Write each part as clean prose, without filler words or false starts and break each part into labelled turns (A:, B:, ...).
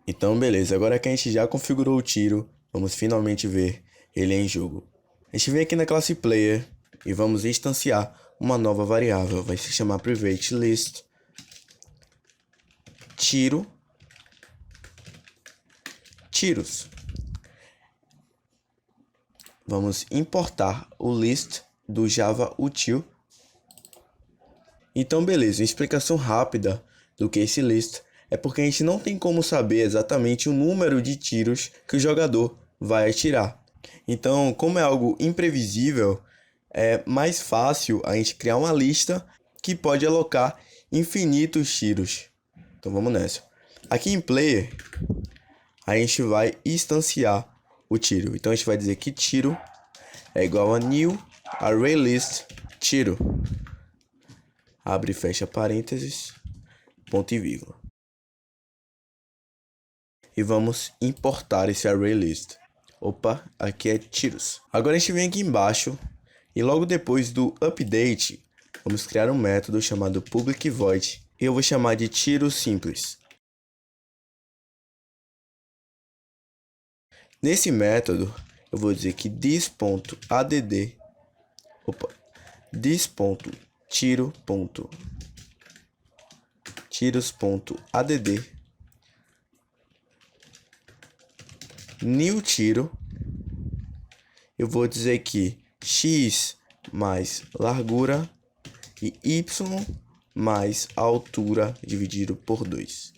A: Então, beleza, agora que a gente já configurou o tiro, vamos finalmente ver ele em jogo. A gente vem aqui na classe Player e vamos instanciar uma nova variável. Vai se chamar Private List tiros. Vamos importar o list do Java Util. Então, beleza, uma explicação rápida do que é esse list é porque a gente não tem como saber exatamente o número de tiros que o jogador vai atirar. Então, como é algo imprevisível, é mais fácil a gente criar uma lista que pode alocar infinitos tiros. Então vamos nessa. Aqui em Player, a gente vai instanciar o tiro. Então a gente vai dizer que tiro é igual a new ArrayList tiro. Abre e fecha parênteses, ponto e vírgula. E vamos importar esse ArrayList. Opa, aqui é tiros. Agora a gente vem aqui embaixo e logo depois do update, vamos criar um método chamado public void e eu vou chamar de tiro simples. Nesse método, eu vou dizer que this.add tiros.add new tiro, eu vou dizer que x mais largura e y mais altura dividido por 2.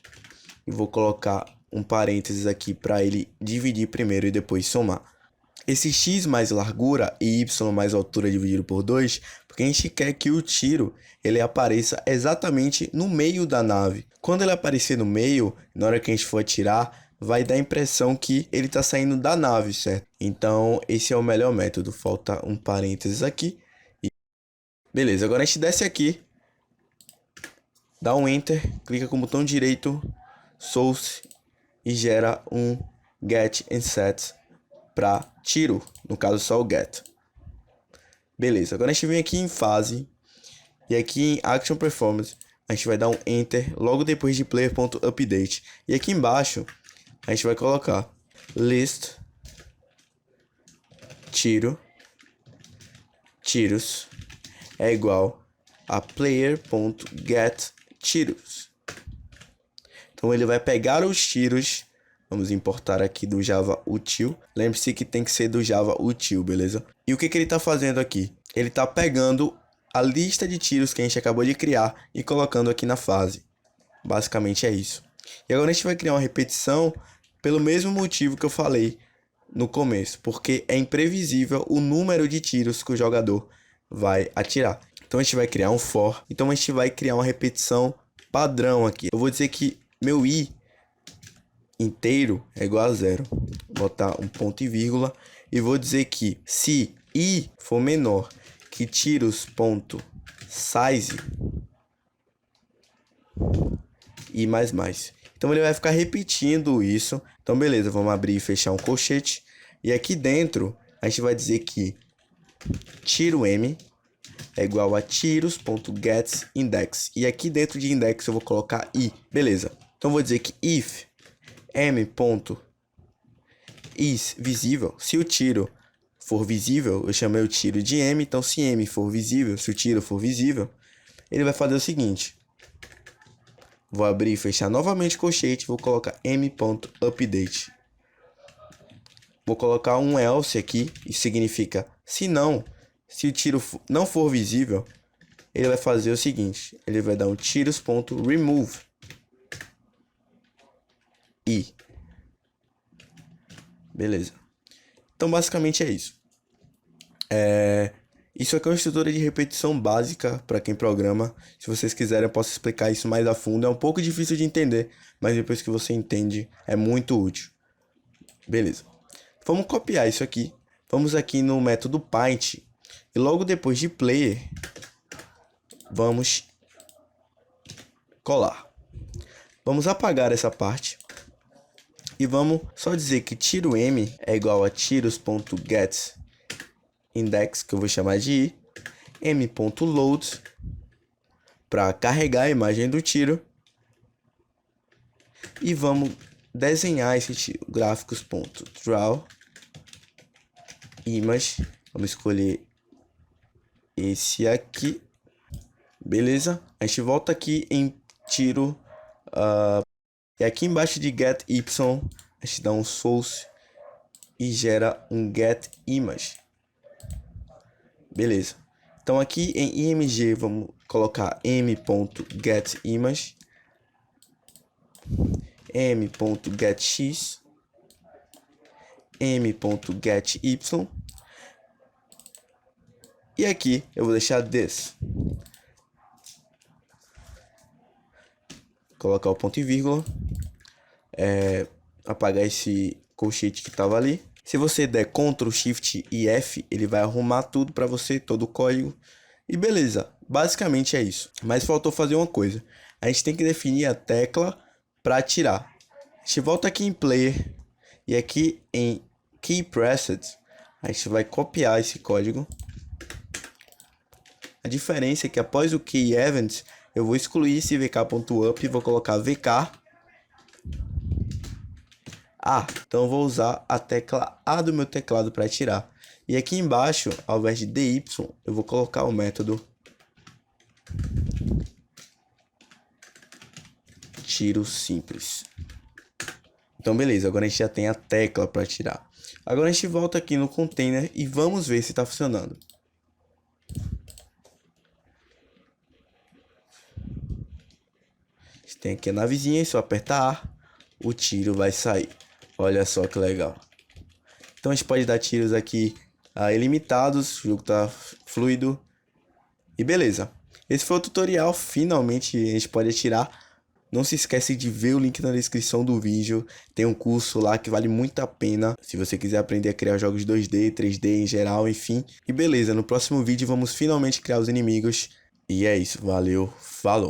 A: E vou colocar um parênteses aqui para ele dividir primeiro e depois somar. Esse x mais largura e y mais altura dividido por 2, porque a gente quer que o tiro ele apareça exatamente no meio da nave. Quando ele aparecer no meio, na hora que a gente for atirar, vai dar a impressão que ele está saindo da nave, certo? Então, esse é o melhor método. Falta um parênteses aqui. Beleza, agora a gente desce aqui, dá um Enter, clica com o botão direito, Source, e gera um Get and Set para tiro, no caso só o Get. Beleza, agora a gente vem aqui em Fase, e aqui em Action Performance, a gente vai dar um Enter logo depois de Player.update. E aqui embaixo, a gente vai colocar List tiros é igual a player.getTiros. Então ele vai pegar os tiros, vamos importar aqui do Java Util. Lembre-se que tem que ser do Java Util, beleza? E o que ele está fazendo aqui? Ele está pegando a lista de tiros que a gente acabou de criar e colocando aqui na fase. Basicamente é isso. E agora a gente vai criar uma repetição pelo mesmo motivo que eu falei no começo, porque é imprevisível o número de tiros que o jogador vai atirar. Então a gente vai criar um for, então a gente vai criar uma repetição padrão aqui. Eu vou dizer que meu i inteiro é igual a 0. Vou botar um ponto e vírgula e vou dizer que se i for menor que tiros.size e mais. Então ele vai ficar repetindo isso. Então beleza, vamos abrir e fechar um colchete. E aqui dentro a gente vai dizer que tiro m é igual a tiros.getIndex. E aqui dentro de index eu vou colocar i. Beleza. Então eu vou dizer que if m.is visível, se o tiro for visível, eu chamei o tiro de m, então se m for visível, se o tiro for visível, ele vai fazer o seguinte. Vou abrir e fechar novamente o colchete, vou colocar m.update. Vou colocar um else aqui, isso significa se não, se o tiro não for visível, ele vai fazer o seguinte, ele vai dar um tiros.remove i. Beleza. Então basicamente é isso. Isso aqui é uma estrutura de repetição básica para quem programa. Se vocês quiserem, eu posso explicar isso mais a fundo. É um pouco difícil de entender, mas depois que você entende, é muito útil. Beleza. Vamos copiar isso aqui. Vamos aqui no método paint. E logo depois de player, vamos colar. Vamos apagar essa parte. E vamos só dizer que tiro m é igual a tiros.getIndex, que eu vou chamar de i, m.load, para carregar a imagem do tiro. E vamos desenhar esse tiro. Gráficos.draw image. Vamos escolher esse aqui. Beleza? A gente volta aqui em tiro. E aqui embaixo de get y, a gente dá um source e gera um get image. Beleza. Então aqui em img vamos colocar m.getImage, m.getX, m.getY e aqui eu vou deixar this. Colocar o ponto e vírgula, apagar esse colchete que estava ali. Se você der Ctrl, Shift e F, ele vai arrumar tudo para você, todo o código. E beleza, basicamente é isso. Mas faltou fazer uma coisa. A gente tem que definir a tecla para atirar. A gente volta aqui em Player e aqui em Key Presets, a gente vai copiar esse código. A diferença é que após o Key Event, eu vou excluir esse vk.up e vou colocar vk A. Então eu vou usar a tecla A do meu teclado para atirar. E aqui embaixo, ao invés de dy, eu vou colocar o método tiro simples. Então beleza, agora a gente já tem a tecla para atirar. Agora a gente volta aqui no container e vamos ver se está funcionando. A gente tem aqui a navezinha e se eu apertar A, o tiro vai sair. Olha só que legal. Então a gente pode dar tiros aqui ilimitados, o jogo tá fluido. E beleza. Esse foi o tutorial, finalmente a gente pode atirar. Não se esquece de ver o link na descrição do vídeo. Tem um curso lá que vale muito a pena. Se você quiser aprender a criar jogos 2D, 3D em geral, enfim. E beleza, no próximo vídeo vamos finalmente criar os inimigos. E é isso, valeu, falou!